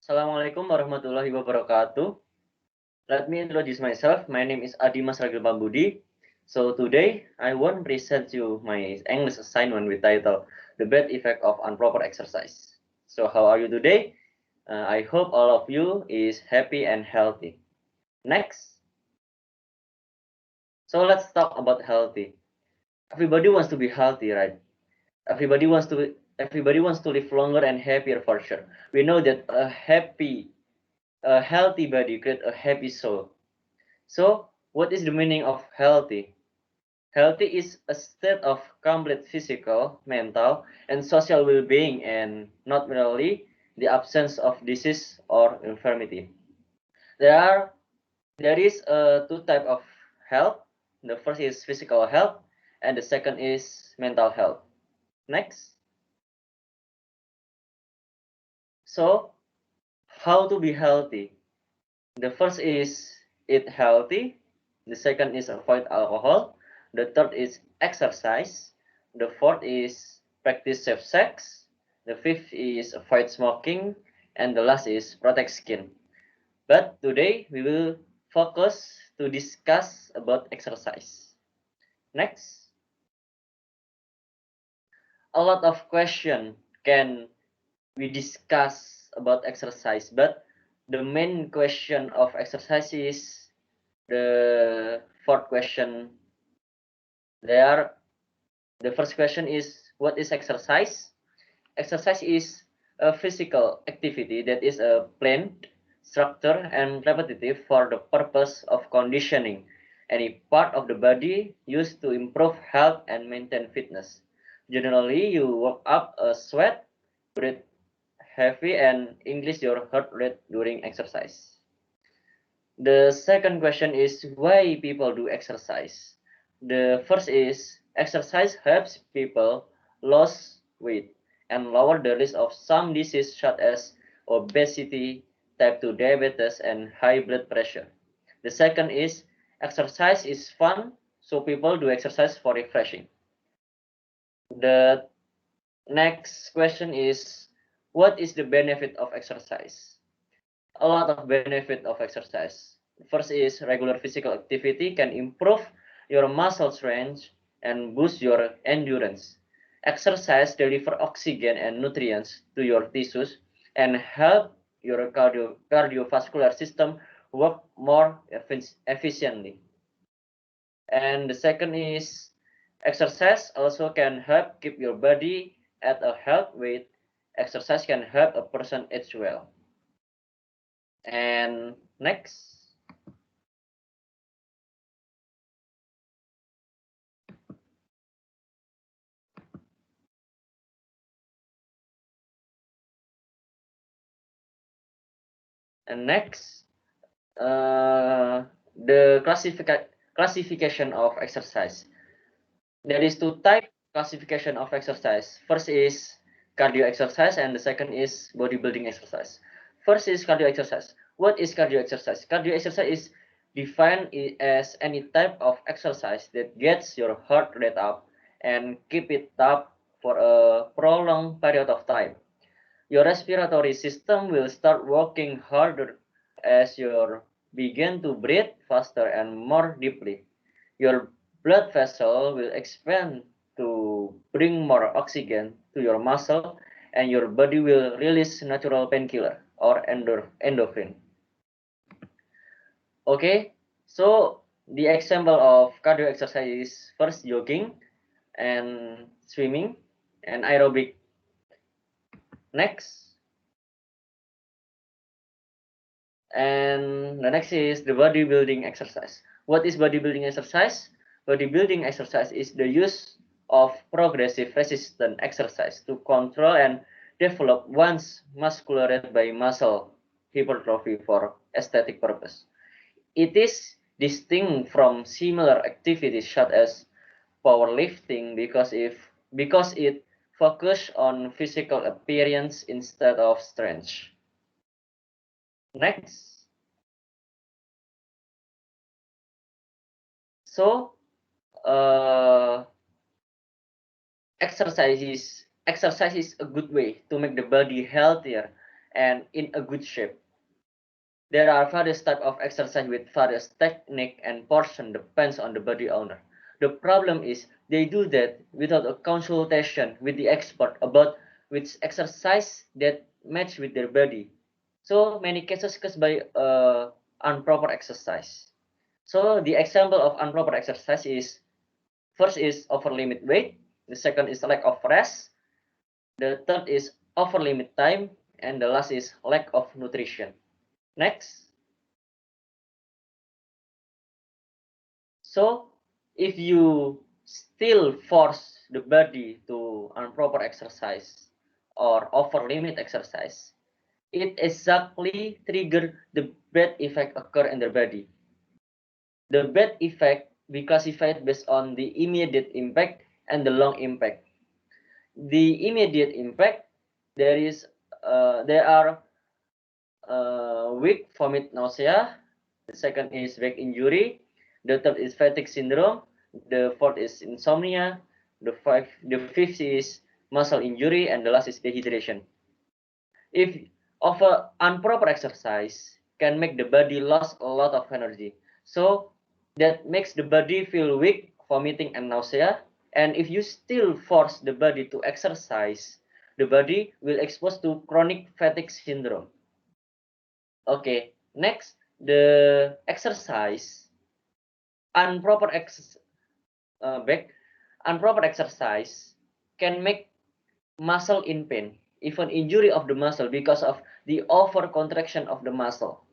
Assalamualaikum warahmatullahi wabarakatuh. Let me introduce myself. My name is Adimas Ragil Pambudi. So today I want to present you my English assignment with title The Bad Effect of Improper Exercise. So how are you today? I hope all of you is happy and healthy. Next. So let's talk about healthy. Everybody wants to be healthy, right? Everybody wants to live longer and happier for sure. We know that a healthy body creates a happy soul. So, what is the meaning of healthy? Healthy is a state of complete physical, mental, and social well-being, and not merely the absence of disease or infirmity. There are there is two type of health. The first is physical health, and the second is mental health. Next. So, how to be healthy? The first is eat healthy. The second is avoid alcohol. The third is exercise. The fourth is practice safe sex. The fifth is avoid smoking. And the last is protect skin. But today we will focus to discuss about exercise. Next. A lot of question can we discuss about exercise, but the main question of exercise is the fourth question. The first question is, what is exercise? Exercise is a physical activity that is a planned, structured, and repetitive for the purpose of conditioning any part of the body used to improve health and maintain fitness. Generally, you work up a sweat, breathe heavy, and increase your heart rate during exercise. The second question is why people do exercise. The first is exercise helps people lose weight and lower the risk of some diseases such as obesity, type 2 diabetes, and high blood pressure. The second is exercise is fun, so people do exercise for refreshing. The next question is what is the benefit of exercise? A lot of benefit of exercise. First is regular physical activity can improve your muscle strength and boost your endurance. Exercise deliver oxygen and nutrients to your tissues and help your cardiovascular system work more efficiently. And the second is exercise also can help keep your body at a health weight. Exercise can help a person age well. And next. And next, the classification of exercise. There is two type classification of exercise. First is cardio exercise, and the second is bodybuilding exercise. First is cardio exercise. What is cardio exercise? Cardio exercise is defined as any type of exercise that gets your heart rate up and keep it up for a prolonged period of time. Your respiratory system will start working harder as you begin to breathe faster and more deeply. Your blood vessel will expand to bring more oxygen to your muscle, and your body will release natural painkiller or endorphin. Okay, so the example of cardio exercise is first jogging and swimming and aerobic. Next. And the next is the bodybuilding exercise. What is bodybuilding exercise? Bodybuilding exercise is the use of progressive resistance exercise to control and develop one's muscular rate by muscle hypertrophy for aesthetic purpose. It is distinct from similar activities such as powerlifting because it focuses on physical appearance instead of strength. Next. So uh, exercise is a good way to make the body healthier and in a good shape. There are various types of exercise with various technique and portion depends on the body owner. The problem is they do that without a consultation with the expert about which exercise that match with their body. So many cases caused by improper exercise. So the example of improper exercise is first is over limit weight, the second is lack of rest, the third is over limit time, and the last is lack of nutrition. Next. So if you still force the body to improper exercise or over limit exercise, it exactly trigger the bad effect occur in the body. The bad effect we classified based on the immediate impact and the long impact. The immediate impact, there are weak vomit nausea. The second is back injury. The third is fatigue syndrome. The fourth is insomnia. The fifth is muscle injury, and the last is dehydration. If over improper exercise can make the body lose a lot of energy, so that makes the body feel weak, vomiting, and nausea. And if you still force the body to exercise, the body will expose to chronic fatigue syndrome. Okay, next, the exercise, improper ex back, improper exercise can make muscle in pain, even injury of the muscle because of the over contraction of the muscle.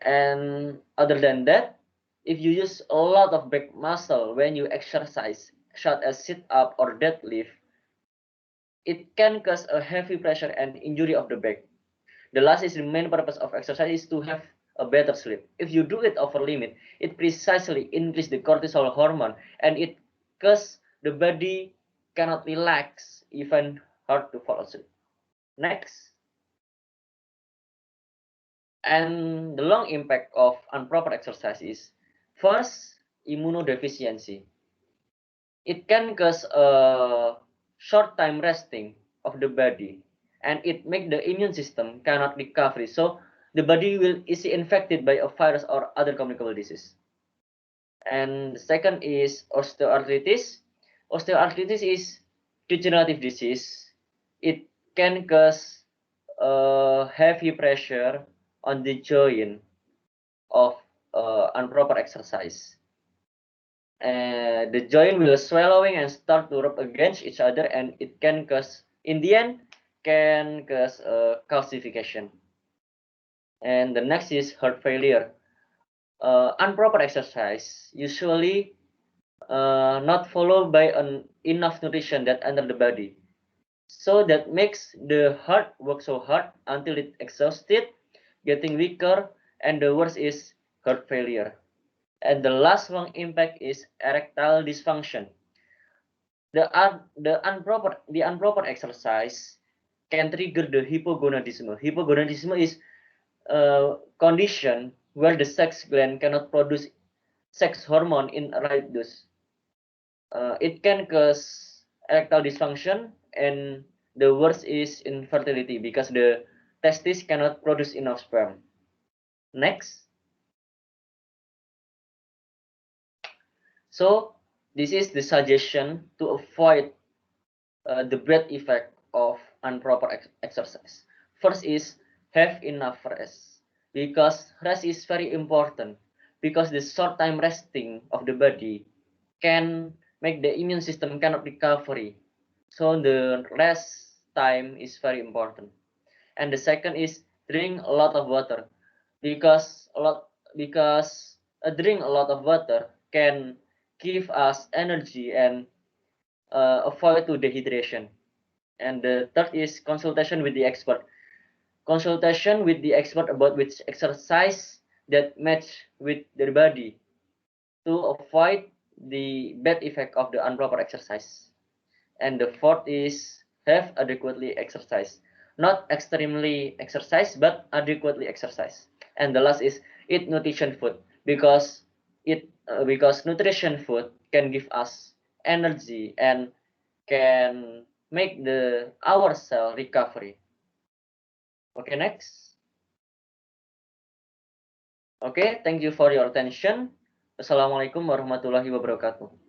And other than that, if you use a lot of back muscle when you exercise, such as sit up or deadlift, it can cause a heavy pressure and injury of the back. The last is the main purpose of exercise is to have a better sleep. If you do it over limit, it precisely increase the cortisol hormone and it cause the body cannot relax, even hard to fall asleep. Next, and the long impact of improper exercise is first, immunodeficiency. It can cause a short time resting of the body and it make the immune system cannot recover. So the body will easily infected by a virus or other communicable disease. And the second is osteoarthritis. Osteoarthritis is degenerative disease. It can cause heavy pressure on the joint of improper exercise. The joint will swallowing and start to rub against each other, and it can cause, in the end, can cause calcification. And the next is heart failure. Improper exercise usually not followed by enough nutrition that enter the body. So that makes the heart work so hard until it exhausted, getting weaker, and the worst is heart failure. And the last one impact is erectile dysfunction. The improper exercise can trigger the hypogonadism. Hypogonadism is a condition where the sex gland cannot produce sex hormone in a right dose. It can cause erectile dysfunction, and the worst is infertility because the testis cannot produce enough sperm. Next. So this is the suggestion to avoid the bad effect of improper exercise. First is have enough rest, because rest is very important, because the short time resting of the body can make the immune system cannot recovery. So the rest time is very important. And the second is drink a lot of water, because drink a lot of water can give us energy and avoid to dehydration. And the third is consultation with the expert. Consultation with the expert about which exercise that match with their body to avoid the bad effect of the improper exercise. And the fourth is have adequately exercise. Not extremely exercise, but adequately exercise. And the last is eat nutrition food, because because nutrition food can give us energy and can make our cell recovery. Okay, next. Okay, thank you for your attention. Assalamualaikum warahmatullahi wabarakatuh.